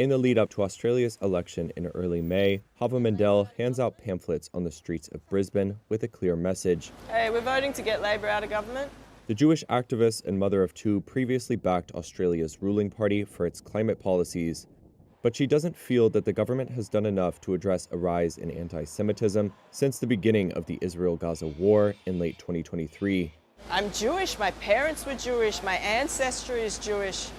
In the lead up to Australia's election in early May, Hava Mendel hands out pamphlets on the streets of Brisbane with a clear message. Hey, we're voting to get Labor out of government. The Jewish activist and mother of two previously backed Australia's ruling party for its climate policies, but she doesn't feel that the government has done enough to address a rise in anti-Semitism since the beginning of the Israel-Gaza war in late 2023. I'm Jewish, my parents were Jewish, my ancestry is Jewish,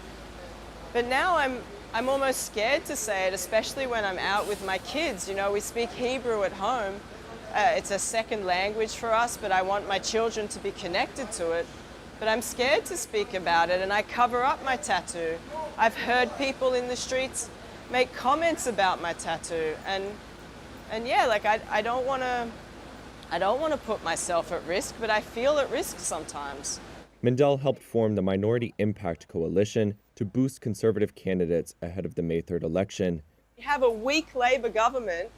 but now I'm almost scared to say it, especially when I'm out with my kids. You know, we speak Hebrew at home. It's a second language for us, but I want my children to be connected to it. But I'm scared to speak about it, and I cover up my tattoo. I've heard people in the streets make comments about my tattoo, and yeah, like I don't want to put myself at risk, but I feel at risk sometimes. Mendel helped form the Minority Impact Coalition to boost Conservative candidates ahead of the May 3rd election. We have a weak Labor government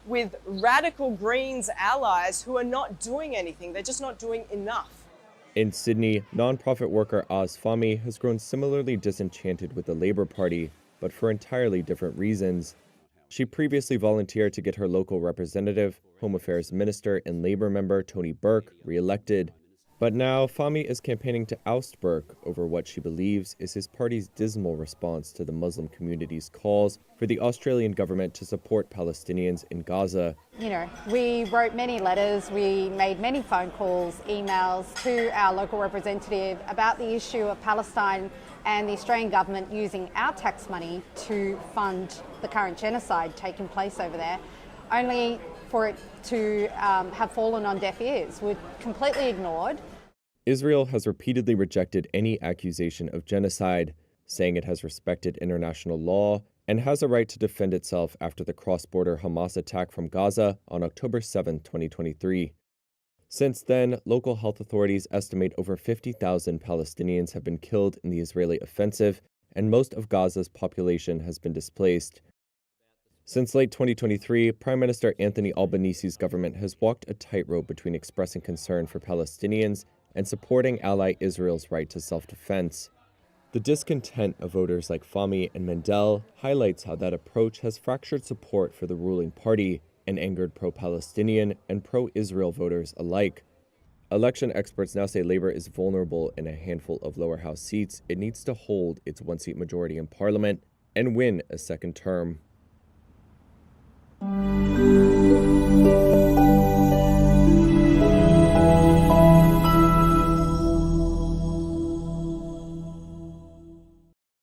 with radical Greens allies who are not doing anything. They're just not doing enough. In Sydney, nonprofit worker Oz Fahmy has grown similarly disenchanted with the Labor Party, but for entirely different reasons. She previously volunteered to get her local representative, Home Affairs Minister and Labor member Tony Burke re-elected. But now, Fahmy is campaigning to oust Burke over what she believes is his party's dismal response to the Muslim community's calls for the Australian government to support Palestinians in Gaza. You know, we wrote many letters, we made many phone calls, emails to our local representative about the issue of Palestine and the Australian government using our tax money to fund the current genocide taking place over there, only for it to have fallen on deaf ears. We're completely ignored. Israel has repeatedly rejected any accusation of genocide, saying it has respected international law and has a right to defend itself after the cross-border Hamas attack from Gaza on October 7, 2023. Since then, local health authorities estimate over 50,000 Palestinians have been killed in the Israeli offensive, and most of Gaza's population has been displaced. Since late 2023, Prime Minister Anthony Albanese's government has walked a tightrope between expressing concern for Palestinians and supporting ally Israel's right to self-defense. The discontent of voters like Fahmy and Mendel highlights how that approach has fractured support for the ruling party and angered pro-Palestinian and pro-Israel voters alike. Election experts now say Labor is vulnerable in a handful of lower house seats. It needs to hold its one-seat majority in Parliament and win a second term.